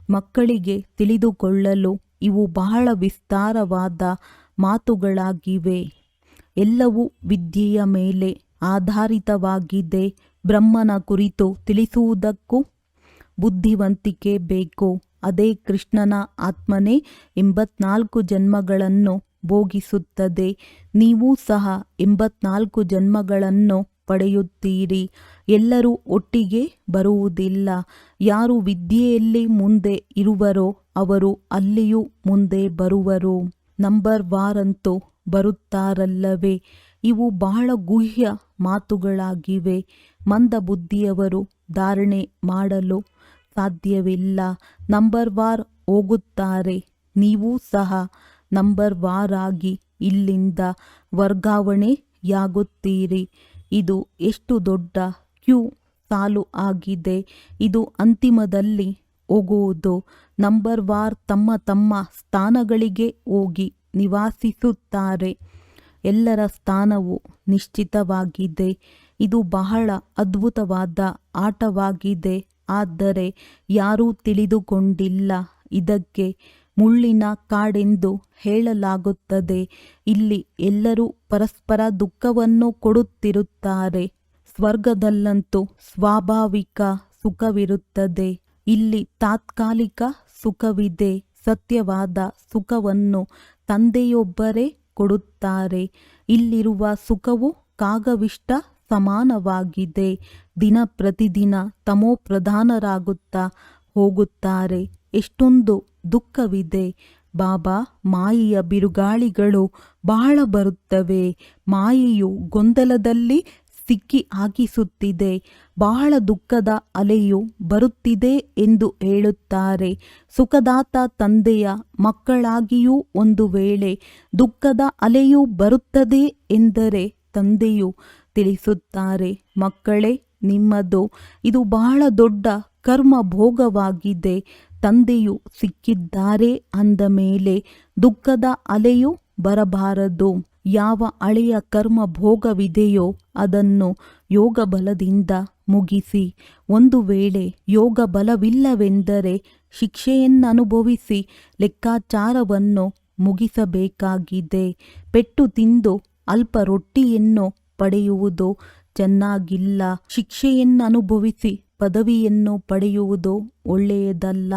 ಮಕ್ಕಳಿಗೆ ತಿಳಿದುಕೊಳ್ಳಲು ಇವು ಬಹಳ ವಿಸ್ತಾರವಾದ ಮಾತುಗಳಾಗಿವೆ. ಎಲ್ಲವೂ ವಿದ್ಯೆಯ ಮೇಲೆ ಆಧಾರಿತವಾಗಿದೆ. ಬ್ರಹ್ಮನ ಕುರಿತು ತಿಳಿಸುವುದಕ್ಕೂ ಬುದ್ಧಿವಂತಿಕೆ ಬೇಕು. ಅದೇ ಕೃಷ್ಣನ ಆತ್ಮನೇ 84 ಜನ್ಮಗಳನ್ನು ಭೋಗಿಸುತ್ತದೆ. ನೀವೂ ಸಹ 84 ಜನ್ಮಗಳನ್ನು ಪಡೆಯುತ್ತೀರಿ. ಎಲ್ಲರೂ ಒಟ್ಟಿಗೆ ಬರುವುದಿಲ್ಲ. ಯಾರು ವಿದ್ಯೆಯಲ್ಲಿ ಮುಂದೆ ಇರುವರೋ ಅವರು ಅಲ್ಲಿಯೂ ಮುಂದೆ ಬರುವರು. ನಂಬರ್ ವಾರಂತೂ ಬರುತ್ತಾರಲ್ಲವೇ. ಇವು ಬಹಳ ಗುಹ್ಯ ಮಾತುಗಳಾಗಿವೆ. ಮಂದ ಬುದ್ಧಿಯವರು ಧಾರಣೆ ಮಾಡಲು ಸಾಧ್ಯವಿಲ್ಲ. ನಂಬರ್ ವಾರ್ ಹೋಗುತ್ತಾರೆ. ನೀವೂ ಸಹ ನಂಬರ್ ವಾರಾಗಿ ಇಲ್ಲಿಂದ ವರ್ಗಾವಣೆಯಾಗುತ್ತೀರಿ. ಇದು ಎಷ್ಟು ದೊಡ್ಡ ಕ್ಯೂ ಸಾಲು ಆಗಿದೆ. ಇದು ಅಂತಿಮದಲ್ಲಿ ಹೋಗುವುದು. ನಂಬರ್ ವಾರ್ ತಮ್ಮ ತಮ್ಮ ಸ್ಥಾನಗಳಿಗೆ ಹೋಗಿ ನಿವಾಸಿಸುತ್ತಾರೆ. ಎಲ್ಲರ ಸ್ಥಾನವು ನಿಶ್ಚಿತವಾಗಿದೆ. ಇದು ಬಹಳ ಅದ್ಭುತವಾದ ಆಟವಾಗಿದೆ. ಆದರೆ ಯಾರೂ ತಿಳಿದುಕೊಂಡಿಲ್ಲ. ಇದಕ್ಕೆ ಮುಳ್ಳಿನ ಕಾಡೆಂದು ಹೇಳಲಾಗುತ್ತದೆ. ಇಲ್ಲಿ ಎಲ್ಲರೂ ಪರಸ್ಪರ ದುಃಖವನ್ನು ಕೊಡುತ್ತಿರುತ್ತಾರೆ. ಸ್ವರ್ಗದಲ್ಲಂತೂ ಸ್ವಾಭಾವಿಕ ಸುಖವಿರುತ್ತದೆ. ಇಲ್ಲಿ ತಾತ್ಕಾಲಿಕ ಸುಖವಿದೆ. ಸತ್ಯವಾದ ಸುಖವನ್ನು ತಂದೆಯೊಬ್ಬರೇ ಕೊಡುತ್ತಾರೆ. ಇಲ್ಲಿರುವ ಸುಖವು ಕಾಗವಿಷ್ಟ ಸಮಾನವಾಗಿದೆ. ದಿನ ಪ್ರತಿದಿನ ತಮೋಪ್ರಧಾನರಾಗುತ್ತಾ ಹೋಗುತ್ತಾರೆ. ಎಷ್ಟೊಂದು ದುಃಖವಿದೆ. ಬಾಬಾ, ಮಾಯೆಯ ಬಿರುಗಾಳಿಗಳು ಬಹಳ ಬರುತ್ತವೆ. ಮಾಯೆಯು ಗೊಂದಲದಲ್ಲಿ ಸಿಕ್ಕಿ ಹಾಕಿಸುತ್ತಿದೆ. ಬಹಳ ದುಃಖದ ಅಲೆಯು ಬರುತ್ತಿದೆ ಎಂದು ಹೇಳುತ್ತಾರೆ. ಸುಖದಾತ ತಂದೆಯ ಮಕ್ಕಳಾಗಿಯೂ ಒಂದು ವೇಳೆ ದುಃಖದ ಅಲೆಯು ಬರುತ್ತದೆ ಎಂದರೆ ತಂದೆಯು ತಿಳಿಸುತ್ತಾರೆ, ಮಕ್ಕಳೇ, ನಿಮ್ಮದು ಇದು ಬಹಳ ದೊಡ್ಡ ಕರ್ಮ ಭೋಗವಾಗಿದೆ. ತಂದೆಯು ಸಿಕ್ಕಿದ್ದಾರೆ ಅಂದ ಮೇಲೆ ದುಃಖದ ಅಲೆಯು ಬರಬಾರದು. ಯಾವ ಹಳೆಯ ಕರ್ಮ ಭೋಗವಿದೆಯೋ ಅದನ್ನು ಯೋಗ ಬಲದಿಂದ ಮುಗಿಸಿ. ಒಂದು ವೇಳೆ ಯೋಗ ಬಲವಿಲ್ಲವೆಂದರೆ ಶಿಕ್ಷೆಯನ್ನನುಭವಿಸಿ ಲೆಕ್ಕಾಚಾರವನ್ನು ಮುಗಿಸಬೇಕಾಗಿದೆ. ಪೆಟ್ಟು ತಿಂದು ಅಲ್ಪ ರೊಟ್ಟಿಯನ್ನು ಪಡೆಯುವುದು ಚೆನ್ನಾಗಿಲ್ಲ. ಶಿಕ್ಷೆಯನ್ನನುಭವಿಸಿ ಪದವಿಯನ್ನು ಪಡೆಯುವುದು ಒಳ್ಳೆಯದಲ್ಲ.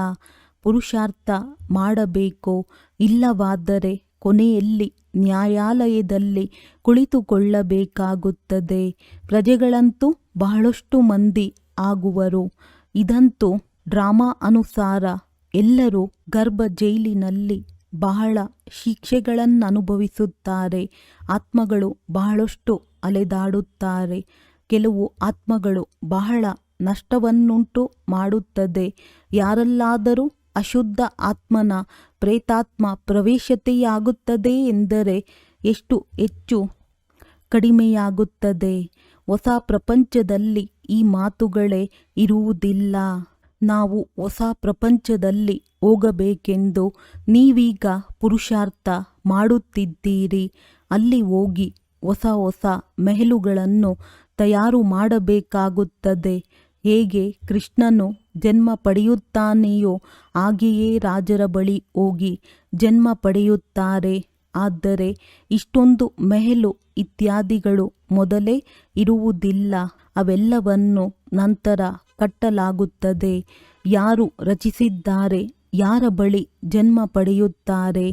ಪುರುಷಾರ್ಥ ಮಾಡಬೇಕು. ಇಲ್ಲವಾದರೆ ಕೊನೆಯಲ್ಲಿ ನ್ಯಾಯಾಲಯದಲ್ಲಿ ಕುಳಿತುಕೊಳ್ಳಬೇಕಾಗುತ್ತದೆ. ಪ್ರಜೆಗಳಂತೂ ಬಹಳಷ್ಟು ಮಂದಿ ಆಗುವರು. ಇದಂತೂ ಡ್ರಾಮಾ ಅನುಸಾರ. ಎಲ್ಲರೂ ಗರ್ಭ ಜೈಲಿನಲ್ಲಿ ಬಹಳ ಶಿಕ್ಷೆಗಳನ್ನನುಭವಿಸುತ್ತಾರೆ. ಆತ್ಮಗಳು ಬಹಳಷ್ಟು ಅಲೆದಾಡುತ್ತಾರೆ. ಕೆಲವು ಆತ್ಮಗಳು ಬಹಳ ನಷ್ಟವನ್ನುಂಟು ಮಾಡುತ್ತದೆ. ಯಾರಲ್ಲಾದರೂ ಅಶುದ್ಧ ಆತ್ಮನ ಪ್ರೇತಾತ್ಮ ಪ್ರವೇಶತೆಯಾಗುತ್ತದೆ ಎಂದರೆ ಎಷ್ಟು ಹೆಚ್ಚು ಕಡಿಮೆಯಾಗುತ್ತದೆ. ಹೊಸ ಪ್ರಪಂಚದಲ್ಲಿ ಈ ಮಾತುಗಳೇ ಇರುವುದಿಲ್ಲ. ನಾವು ಹೊಸ ಪ್ರಪಂಚದಲ್ಲಿ ಹೋಗಬೇಕೆಂದು ನೀವೀಗ ಪುರುಷಾರ್ಥ ಮಾಡುತ್ತಿದ್ದೀರಿ. ಅಲ್ಲಿ ಹೋಗಿ ಹೊಸ ಹೊಸ ಮೆಹಲುಗಳನ್ನು ತಯಾರು ಮಾಡಬೇಕಾಗುತ್ತದೆ. ಹೇಗೆ ಕೃಷ್ಣನು ಜನ್ಮ ಪಡೆಯುತ್ತಾನೆಯೋ ಹಾಗೆಯೇ ರಾಜರ ಬಳಿ ಹೋಗಿ ಜನ್ಮ ಪಡೆಯುತ್ತಾರೆ. ಆದರೆ ಇಷ್ಟೊಂದು ಮೆಹಲು ಇತ್ಯಾದಿಗಳು ಮೊದಲೇ ಇರುವುದಿಲ್ಲ. ಅವೆಲ್ಲವನ್ನು ನಂತರ ಕಟ್ಟಲಾಗುತ್ತದೆ. ಯಾರು ರಚಿಸಿದ್ದಾರೆ, ಯಾರ ಬಳಿ ಜನ್ಮ ಪಡೆಯುತ್ತಾರೆ,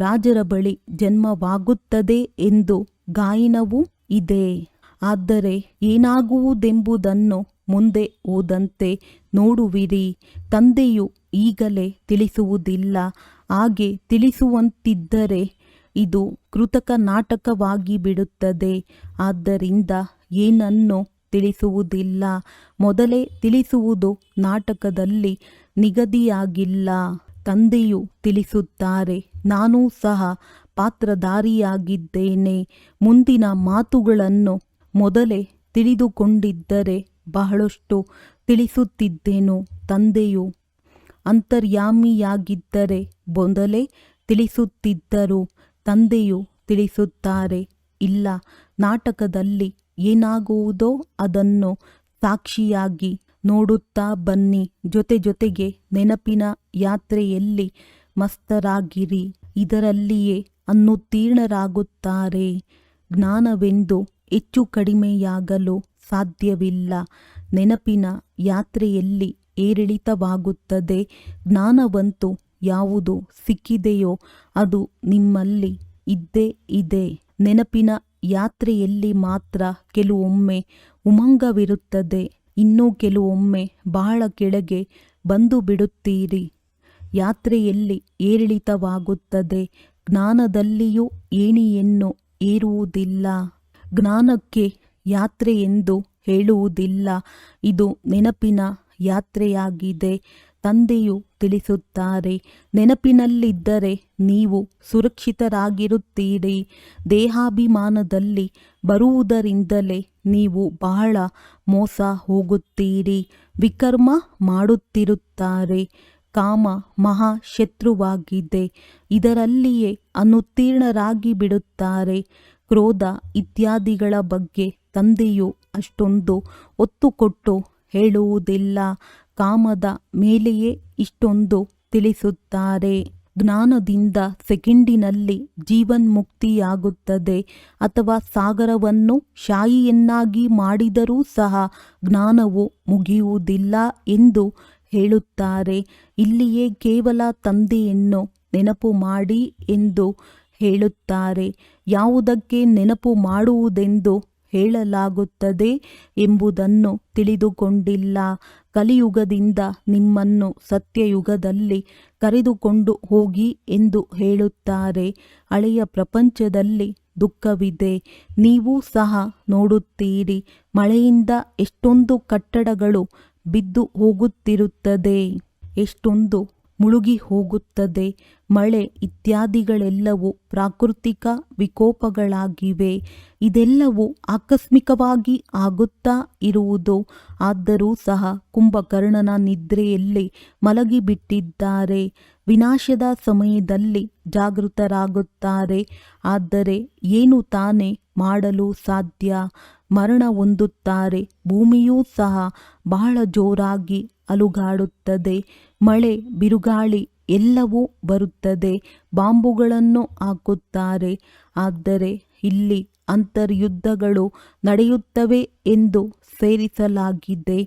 ರಾಜರ ಬಳಿ ಜನ್ಮವಾಗುತ್ತದೆ ಎಂದು ಗಾಯನವೂ ಇದೆ. ಆದರೆ ಏನಾಗುವುದೆಂಬುದನ್ನು ಮುಂದೆ ಹೋದಂತೆ ನೋಡುವಿರಿ. ತಂದೆಯು ಈಗಲೇ ತಿಳಿಸುವುದಿಲ್ಲ. ಹಾಗೆ ತಿಳಿಸುವಂತಿದ್ದರೆ ಇದು ಕೃತಕ ನಾಟಕವಾಗಿ ಬಿಡುತ್ತದೆ. ಆದ್ದರಿಂದ ಏನನ್ನು ತಿಳಿಸುವುದಿಲ್ಲ. ಮೊದಲೇ ತಿಳಿಸುವುದು ನಾಟಕದಲ್ಲಿ ನಿಗದಿಯಾಗಿಲ್ಲ. ತಂದೆಯು ತಿಳಿಸುತ್ತಾರೆ, ನಾನೂ ಸಹ ಪಾತ್ರಧಾರಿಯಾಗಿದ್ದೇನೆ. ಮುಂದಿನ ಮಾತುಗಳನ್ನು ಮೊದಲೇ ತಿಳಿದುಕೊಂಡಿದ್ದರೆ ಬಹಳಷ್ಟು ತಿಳಿಸುತ್ತಿದ್ದೆನು. ತಂದೆಯು ಅಂತರ್ಯಾಮಿಯಾಗಿದ್ದರೆ ಮೊದಲೇ ತಿಳಿಸುತ್ತಿದ್ದರು. ತಂದೆಯು ತಿಳಿಸುತ್ತಾರೆ, ಇಲ್ಲ, ನಾಟಕದಲ್ಲಿ ಏನಾಗುವುದೋ ಅದನ್ನು ಸಾಕ್ಷಿಯಾಗಿ ನೋಡುತ್ತಾ ಬನ್ನಿ. ಜೊತೆ ಜೊತೆಗೆ ನೆನಪಿನ ಯಾತ್ರೆಯಲ್ಲಿ ಮಸ್ತರಾಗಿರಿ. ಇದರಲ್ಲಿಯೇ ಅನುತ್ತೀರ್ಣರಾಗುತ್ತಾರೆ. ಜ್ಞಾನವೆಂದು ಹೆಚ್ಚು ಕಡಿಮೆಯಾಗಲು ಸಾಧ್ಯವಿಲ್ಲ. ನೆನಪಿನ ಯಾತ್ರೆಯಲ್ಲಿ ಏರಿಳಿತವಾಗುತ್ತದೆ. ಜ್ಞಾನವಂತೂ ಯಾವುದು ಸಿಕ್ಕಿದೆಯೋ ಅದು ನಿಮ್ಮಲ್ಲಿ ಇದ್ದೇ ಇದೆ. ನೆನಪಿನ ಯಾತ್ರೆಯಲ್ಲಿ ಮಾತ್ರ ಕೆಲವೊಮ್ಮೆ ಉಮಂಗವಿರುತ್ತದೆ, ಇನ್ನೂ ಕೆಲವೊಮ್ಮೆ ಬಹಳ ಕೆಳಗೆ ಬಂದು ಬಿಡುತ್ತೀರಿ. ಯಾತ್ರೆಯಲ್ಲಿ ಏರಿಳಿತವಾಗುತ್ತದೆ. ಜ್ಞಾನದಲ್ಲಿಯೂ ಏಣಿಯನ್ನು ಏರುವುದಿಲ್ಲ. ಜ್ಞಾನಕ್ಕೆ ಯಾತ್ರೆ ಎಂದು ಹೇಳುವುದಿಲ್ಲ. ಇದು ನೆನಪಿನ ಯಾತ್ರೆಯಾಗಿದೆ. ತಂದೆಯು ತಿಳಿಸುತ್ತಾರೆ, ನೆನಪಿನಲ್ಲಿದ್ದರೆ ನೀವು ಸುರಕ್ಷಿತರಾಗಿರುತ್ತೀರಿ. ದೇಹಾಭಿಮಾನದಲ್ಲಿ ಬರುವುದರಿಂದಲೇ ನೀವು ಬಹಳ ಮೋಸ ಹೋಗುತ್ತೀರಿ. ವಿಕರ್ಮ ಮಾಡುತ್ತಿರುತ್ತಾರೆ. ಕಾಮ ಮಹಾಶತ್ರುವಾಗಿದೆ. ಇದರಲ್ಲಿಯೇ ಅನುತ್ತೀರ್ಣರಾಗಿ ಬಿಡುತ್ತಾರೆ. ಕ್ರೋಧ ಇತ್ಯಾದಿಗಳ ಬಗ್ಗೆ ತಂದೆಯು ಅಷ್ಟೊಂದು ಒತ್ತು ಕೊಟ್ಟು ಹೇಳುವುದಿಲ್ಲ. ಕಾಮದ ಮೇಲೆಯೇ ಇಷ್ಟೊಂದು ತಿಳಿಸುತ್ತಾರೆ. ಜ್ಞಾನದಿಂದ ಸೆಕೆಂಡಿನಲ್ಲಿ ಜೀವನ್ಮುಕ್ತಿಯಾಗುತ್ತದೆ. ಅಥವಾ ಸಾಗರವನ್ನು ಶಾಯಿಯನ್ನಾಗಿ ಮಾಡಿದರೂ ಸಹ ಜ್ಞಾನವು ಮುಗಿಯುವುದಿಲ್ಲ ಎಂದು ಹೇಳುತ್ತಾರೆ. ಇಲ್ಲಿಯೇ ಕೇವಲ ತಂದೆಯನ್ನು ನೆನಪು ಮಾಡಿ ಎಂದು ಹೇಳುತ್ತಾರೆ. ಯಾವುದಕ್ಕೆ ನೆನಪು ಮಾಡುವುದೆಂದು ಹೇಳಲಾಗುತ್ತದೆ ಎಂಬುದನ್ನು ತಿಳಿದುಕೊಂಡಿಲ್ಲ. ಕಲಿಯುಗದಿಂದ ನಿಮ್ಮನ್ನು ಸತ್ಯಯುಗದಲ್ಲಿ ಕರೆದುಕೊಂಡು ಹೋಗಿ ಎಂದು ಹೇಳುತ್ತಾರೆ. ಹಳೆಯ ಪ್ರಪಂಚದಲ್ಲಿ ದುಃಖವಿದೆ. ನೀವು ಸಹ ನೋಡುತ್ತೀರಿ. ಮಳೆಯಿಂದ ಎಷ್ಟೊಂದು ಕಟ್ಟಡಗಳು ಬಿದ್ದು ಹೋಗುತ್ತಿರುತ್ತದೆ, ಎಷ್ಟೊಂದು ಮುಳುಗಿ ಹೋಗುತ್ತದೆ. ಮಳೆ ಇತ್ಯಾದಿಗಳೆಲ್ಲವೂ ಪ್ರಾಕೃತಿಕ ವಿಕೋಪಗಳಾಗಿವೆ. ಇದೆಲ್ಲವೂ ಆಕಸ್ಮಿಕವಾಗಿ ಆಗುತ್ತಾ ಇರುವುದು. ಆದರೂ ಸಹ ಕುಂಭಕರ್ಣನ ನಿದ್ರೆಯಲ್ಲಿ ಮಲಗಿಬಿಟ್ಟಿದ್ದಾರೆ. ವಿನಾಶದ ಸಮಯದಲ್ಲಿ ಜಾಗೃತರಾಗುತ್ತಾರೆ. ಆದರೆ ಏನು ತಾನೇ ಮಾಡಲು ಸಾಧ್ಯ? ಮರಣ ಹೊಂದುತ್ತಾರೆ. ಭೂಮಿಯೂ ಸಹ ಬಹಳ ಜೋರಾಗಿ ಅಲುಗಾಡುತ್ತದೆ. ಮಳೆ, ಬಿರುಗಾಳಿ ಎಲ್ಲವೂ ಬರುತ್ತದೆ. ಬಾಂಬುಗಳನ್ನು ಹಾಕುತ್ತಾರೆ. ಆದರೆ ಇಲ್ಲಿ ಅಂತರ್ಯುದ್ಧಗಳು ನಡೆಯುತ್ತವೆ ಎಂದು ಸೇರಿಸಲಾಗಿದೆ.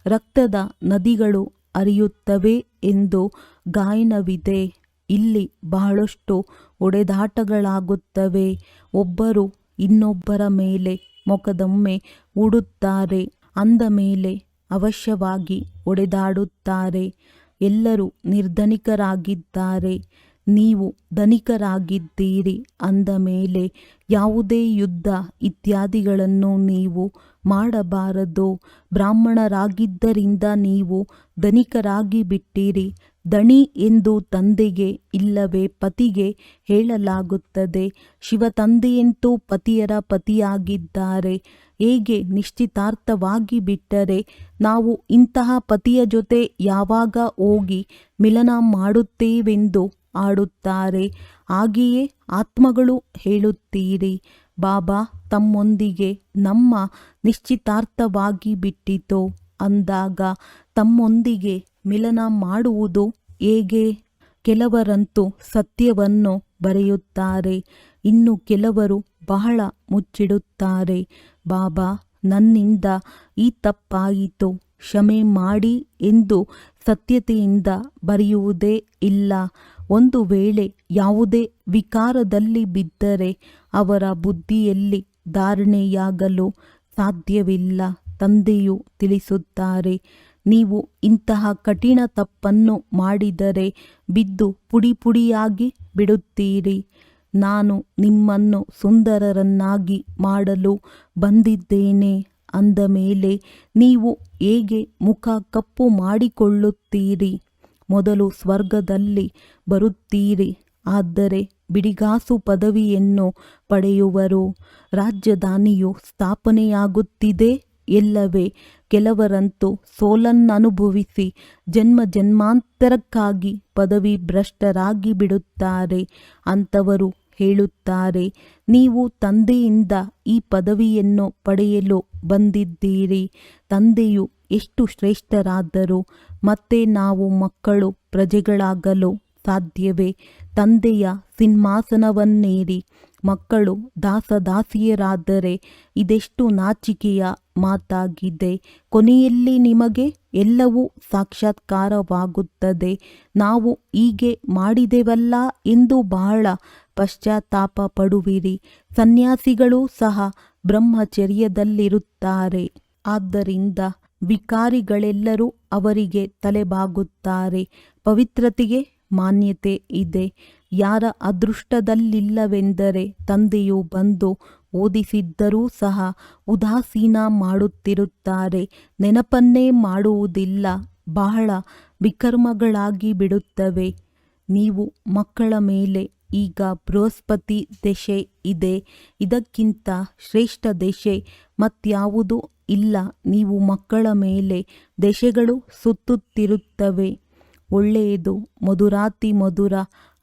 ರಕ್ತದ ನದಿಗಳು ಹರಿಯುತ್ತವೆ ಎಂದು ಗಾಯನವಿದೆ. ಇಲ್ಲಿ ಬಹಳಷ್ಟು ಹೊಡೆದಾಟಗಳಾಗುತ್ತವೆ. ಒಬ್ಬರು ಇನ್ನೊಬ್ಬರ ಮೇಲೆ ಮೊಕದ್ದಮೆ ಹೂಡುತ್ತಾರೆ. ಅಂದ ಮೇಲೆ ಅವಶ್ಯವಾಗಿ ಹೊಡೆದಾಡುತ್ತಾರೆ. ಎಲ್ಲರೂ ನಿರ್ಧನಿಕರಾಗಿದ್ದಾರೆ. ನೀವು ಧನಿಕರಾಗಿದ್ದೀರಿ. ಅಂದ ಮೇಲೆ ಯಾವುದೇ ಯುದ್ಧ ಇತ್ಯಾದಿಗಳನ್ನು ನೀವು ಮಾಡಬಾರದು. ಬ್ರಾಹ್ಮಣರಾಗಿದ್ದರಿಂದ ನೀವು ಧನಿಕರಾಗಿ ಬಿಟ್ಟಿರಿ. ದಣಿ ಎಂದು ತಂದೆಗೆ ಇಲ್ಲವೇ ಪತಿಗೆ ಹೇಳಲಾಗುತ್ತದೆ. ಶಿವ ತಂದೆಯಂತೂ ಪತಿಯರ ಪತಿಯಾಗಿದ್ದಾರೆ. ಹೇಗೆ ನಿಶ್ಚಿತಾರ್ಥವಾಗಿ ಬಿಟ್ಟರೆ ನಾವು ಇಂತಹ ಪತಿಯ ಜೊತೆ ಯಾವಾಗ ಹೋಗಿ ಮಿಲನ ಮಾಡುತ್ತೇವೆಂದು ಆಡುತ್ತಾರೆ. ಹಾಗೆಯೇ ಆತ್ಮಗಳು ಹೇಳುತ್ತೀರಿ, ಬಾಬಾ ತಮ್ಮೊಂದಿಗೆ ನಮ್ಮ ನಿಶ್ಚಿತಾರ್ಥವಾಗಿ ಬಿಟ್ಟಿತು ಅಂದಾಗ ತಮ್ಮೊಂದಿಗೆ ಮಿಲನ ಮಾಡುವುದು ಹೇಗೆ? ಕೆಲವರಂತೂ ಸತ್ಯವನ್ನು ಬರೆಯುತ್ತಾರೆ. ಇನ್ನು ಕೆಲವರು ಬಹಳ ಮುಚ್ಚಿಡುತ್ತಾರೆ. ಬಾಬಾ ನನ್ನಿಂದ ಈ ತಪ್ಪಾಯಿತು, ಕ್ಷಮೆ ಮಾಡಿ ಎಂದು ಸತ್ಯತೆಯಿಂದ ಬರೆಯುವುದೇ ಇಲ್ಲ. ಒಂದು ವೇಳೆ ಯಾವುದೇ ವಿಕಾರದಲ್ಲಿ ಬಿದ್ದರೆ ಅವರ ಬುದ್ಧಿಯಲ್ಲಿ ಧಾರಣೆಯಾಗಲು ಸಾಧ್ಯವಿಲ್ಲ. ತಂದೆಯು ತಿಳಿಸುತ್ತಾರೆ, ನೀವು ಇಂತಹ ಕಠಿಣ ತಪ್ಪನ್ನು ಮಾಡಿದರೆ ಬಿದ್ದು ಪುಡಿ ಪುಡಿಯಾಗಿ ಬಿಡುತ್ತೀರಿ. ನಾನು ನಿಮ್ಮನ್ನು ಸುಂದರರನ್ನಾಗಿ ಮಾಡಲು ಬಂದಿದ್ದೇನೆ ಅಂದ ಮೇಲೆ ನೀವು ಹೇಗೆ ಮುಖ ಕಪ್ಪು ಮಾಡಿಕೊಳ್ಳುತ್ತೀರಿ? ಮೊದಲು ಸ್ವರ್ಗದಲ್ಲಿ ಬರುತ್ತೀರಿ. ಆದರೆ ಬಿಡಿಗಾಸು ಪದವಿಯನ್ನು ಪಡೆಯುವರು. ರಾಜಧಾನಿಯು ಸ್ಥಾಪನೆಯಾಗುತ್ತಿದೆ ಎಲ್ಲವೇ? ಕೆಲವರಂತೂ ಸೋಲನ್ನನುಭವಿಸಿ ಜನ್ಮ ಜನ್ಮಾಂತರಕ್ಕಾಗಿ ಪದವಿ ಭ್ರಷ್ಟರಾಗಿ ಬಿಡುತ್ತಾರೆ. ಅಂಥವರು ಹೇಳುತ್ತಾರೆ. ನೀವು ತಂದೆಯಿಂದ ಈ ಪದವಿಯನ್ನು ಪಡೆಯಲು ಬಂದಿದ್ದೀರಿ. ತಂದೆಯು ಎಷ್ಟು ಶ್ರೇಷ್ಠರಾದರೂ ಮತ್ತೆ ನಾವು ಮಕ್ಕಳು ಪ್ರಜೆಗಳಾಗಲು ಸಾಧ್ಯವೇ? ತಂದೆಯ ಸಿಂಹಾಸನವನ್ನೇರಿ ಮಕ್ಕಳು ದಾಸದಾಸಿಯರಾದರೆ ಇದೆಷ್ಟು ನಾಚಿಕೆಯ ಮಾತಾಗಿದೆ. ಕೊನೆಯಲ್ಲಿ ನಿಮಗೆ ಎಲ್ಲವೂ ಸಾಕ್ಷಾತ್ಕಾರವಾಗುತ್ತದೆ. ನಾವು ಹೀಗೆ ಮಾಡಿದೆವಲ್ಲ ಎಂದು ಬಹಳ ಪಶ್ಚಾತ್ತಾಪ ಪಡುವಿರಿ. ಸನ್ಯಾಸಿಗಳೂ ಸಹ ಬ್ರಹ್ಮಚರ್ಯದಲ್ಲಿರುತ್ತಾರೆ. ಆದ್ದರಿಂದ ವಿಕಾರಿಗಳೆಲ್ಲರೂ ಅವರಿಗೆ ತಲೆಬಾಗುತ್ತಾರೆ. ಪವಿತ್ರತೆಗೆ ಮಾನ್ಯತೆ ಇದೆ. ಯಾರ ಅದೃಷ್ಟದಲ್ಲಿಲ್ಲವೆಂದರೆ ತಂದೆಯು ಬಂದು ಓದಿಸಿದ್ದರೂ ಸಹ ಉದಾಸೀನ ಮಾಡುತ್ತಿರುತ್ತಾರೆ. ನೆನಪನ್ನೇ ಮಾಡುವುದಿಲ್ಲ. ಬಹಳ ವಿಕರ್ಮಗಳಾಗಿ ಬಿಡುತ್ತವೆ. ನೀವು ಮಕ್ಕಳ ಮೇಲೆ ಈಗ ಬೃಹಸ್ಪತಿ ದಶೆ ಇದೆ. ಇದಕ್ಕಿಂತ ಶ್ರೇಷ್ಠ ದಶೆ ಮತ್ಯಾವುದೂ ಇಲ್ಲ. ನೀವು ಮಕ್ಕಳ ಮೇಲೆ ದಶೆಗಳು ಸುತ್ತುತ್ತಿರುತ್ತವೆ. ಒಳ್ಳೆಯದು. ಮಧುರಾತಿ ಮಧುರ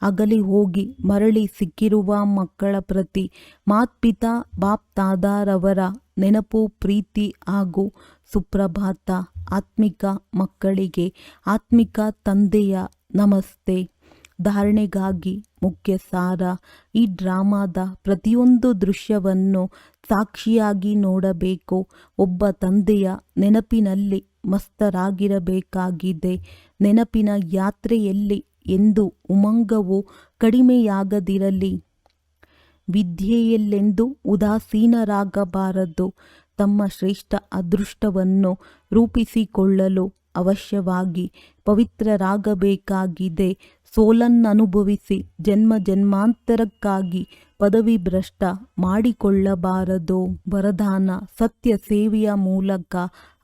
ಅಗಲಿ ಹೋಗಿ ಮರಳಿ ಸಿಕ್ಕಿರುವ ಮಕ್ಕಳ ಪ್ರತಿ ಮಾತ್ಪಿತಾ ಬಾಪ್ತಾದಾರವರ ನೆನಪು, ಪ್ರೀತಿ ಹಾಗೂ ಸುಪ್ರಭಾತ. ಆತ್ಮಿಕ ಮಕ್ಕಳಿಗೆ ಆತ್ಮಿಕ ತಂದೆಯ ನಮಸ್ತೆ. ಧಾರಣೆಗಾಗಿ ಮುಖ್ಯ ಸಾರ. ಈ ಡ್ರಾಮಾದ ಪ್ರತಿಯೊಂದು ದೃಶ್ಯವನ್ನು ಸಾಕ್ಷಿಯಾಗಿ ನೋಡಬೇಕು. ಒಬ್ಬ ತಂದೆಯ ನೆನಪಿನಲ್ಲಿ ಮಸ್ತರಾಗಿರಬೇಕಾಗಿದೆ. ನೆನಪಿನ ಯಾತ್ರೆಯಲ್ಲಿ ಎಂದು ಉಮಂಗವು ಕಡಿಮೆಯಾಗದಿರಲಿ. ವಿದ್ಯೆಯಲ್ಲೆಂದು ಉದಾಸೀನರಾಗಬಾರದು. ತಮ್ಮ ಶ್ರೇಷ್ಠ ಅದೃಷ್ಟವನ್ನು ರೂಪಿಸಿಕೊಳ್ಳಲು ಅವಶ್ಯವಾಗಿ ಪವಿತ್ರರಾಗಬೇಕಾಗಿದೆ. ಸೋಲನ್ನನುಭವಿಸಿ ಜನ್ಮ ಜನ್ಮಾಂತರಕ್ಕಾಗಿ ಪದವಿ ಭ್ರಷ್ಟ ಮಾಡಿಕೊಳ್ಳಬಾರದು. ವರದಾನ: ಸತ್ಯ ಸೇವೆಯ ಮೂಲಕ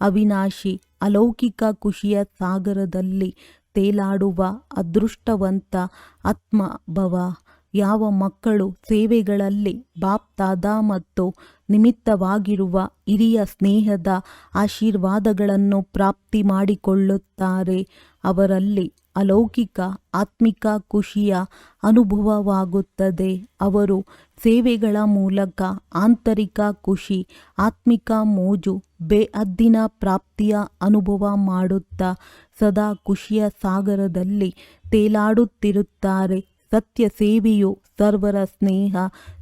ಅವಿನಾಶಿ ಅಲೌಕಿಕ ಖುಷಿಯ ಸಾಗರದಲ್ಲಿ ತೇಲಾಡುವ ಅದೃಷ್ಟವಂತ ಆತ್ಮ ಭವ. ಯಾವ ಮಕ್ಕಳು ಸೇವೆಗಳಲ್ಲಿ ಬಾಪ್ ದಾದಾ ಮತ್ತು ನಿಮಿತ್ತವಾಗಿರುವ ಹಿರಿಯ ಸ್ನೇಹದ ಆಶೀರ್ವಾದಗಳನ್ನು ಪ್ರಾಪ್ತಿ ಮಾಡಿಕೊಳ್ಳುತ್ತಾರೆ, ಅವರಲ್ಲಿ ಅಲೌಕಿಕ ಆತ್ಮಿಕ ಖುಷಿಯ ಅನುಭವವಾಗುತ್ತದೆ. ಅವರು ಸೇವೆಗಳ ಮೂಲಕ ಆಂತರಿಕ ಖುಷಿ, ಆತ್ಮಿಕ ಮೋಜು, ಬೇಹದ್ದಿನ ಪ್ರಾಪ್ತಿಯ ಅನುಭವ ಮಾಡುತ್ತಾ ಸದಾ ಖುಷಿಯ ಸಾಗರದಲ್ಲಿ ತೇಲಾಡುತ್ತಿರುತ್ತಾರೆ. ಸತ್ಯ ಸೇವೆಯು ಸರ್ವರ ಸ್ನೇಹ,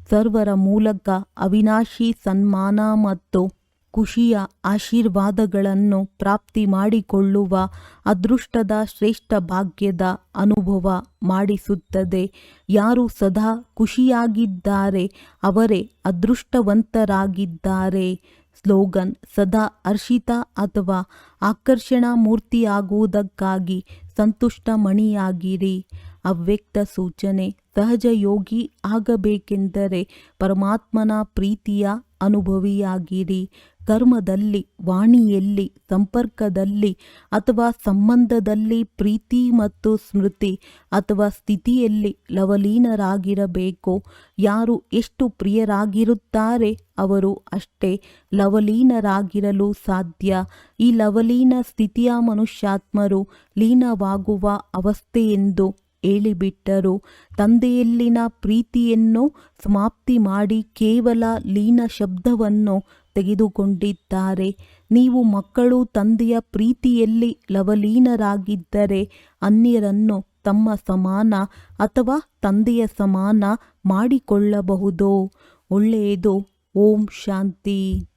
ಸರ್ವರ ಮೂಲಕ ಅವಿನಾಶಿ ಸನ್ಮಾನ ಮತ್ತು ಖುಷಿಯ ಆಶೀರ್ವಾದಗಳನ್ನು ಪ್ರಾಪ್ತಿ ಮಾಡಿಕೊಳ್ಳುವ ಅದೃಷ್ಟದ ಶ್ರೇಷ್ಠ ಭಾಗ್ಯದ ಅನುಭವ ಮಾಡಿಸುತ್ತದೆ. ಯಾರು ಸದಾ ಖುಷಿಯಾಗಿದ್ದಾರೆ ಅವರೇ ಅದೃಷ್ಟವಂತರಾಗಿದ್ದಾರೆ. ಸ್ಲೋಗನ್: ಸದಾ ಹರ್ಷಿತ ಅಥವಾ ಆಕರ್ಷಣಾ ಮೂರ್ತಿಯಾಗುವುದಕ್ಕಾಗಿ ಸಂತುಷ್ಟ ಮಣಿಯಾಗಿರಿ. ಅವ್ಯಕ್ತ ಸೂಚನೆ: ಸಹಜ ಯೋಗಿ ಆಗಬೇಕೆಂದರೆ ಪರಮಾತ್ಮನ ಪ್ರೀತಿಯ ಅನುಭವಿಯಾಗಿರಿ. ಕರ್ಮದಲ್ಲಿ, ವಾಣಿಯಲ್ಲಿ, ಸಂಪರ್ಕದಲ್ಲಿ ಅಥವಾ ಸಂಬಂಧದಲ್ಲಿ ಪ್ರೀತಿ ಮತ್ತು ಸ್ಮೃತಿ ಅಥವಾ ಸ್ಥಿತಿಯಲ್ಲಿ ಲವಲೀನರಾಗಿರಬೇಕು. ಯಾರು ಎಷ್ಟು ಪ್ರಿಯರಾಗಿರುತ್ತಾರೆ ಅವರು ಅಷ್ಟೇ ಲವಲೀನರಾಗಿರಲು ಸಾಧ್ಯ. ಈ ಲವಲೀನ ಸ್ಥಿತಿಯ ಮನುಷ್ಯಾತ್ಮರು ಲೀನವಾಗುವ ಅವಸ್ಥೆಯೆಂದು ಹೇಳಿಬಿಟ್ಟರು. ತಂದೆಯಲ್ಲಿನ ಪ್ರೀತಿಯನ್ನು ಸಮಾಪ್ತಿ ಮಾಡಿ ಕೇವಲ ಲೀನ ಶಬ್ದವನ್ನು ತೆಗೆದುಕೊಂಡಿದ್ದಾರೆ. ನೀವು ಮಕ್ಕಳು ತಂದೆಯ ಪ್ರೀತಿಯಲ್ಲಿ ಲವಲೀನರಾಗಿದ್ದರೆ ಅನ್ಯರನ್ನು ತಮ್ಮ ಸಮಾನ ಅಥವಾ ತಂದೆಯ ಸಮಾನ ಮಾಡಿಕೊಳ್ಳಬಹುದು. ಒಳ್ಳೆಯದು. ಓಂ ಶಾಂತಿ.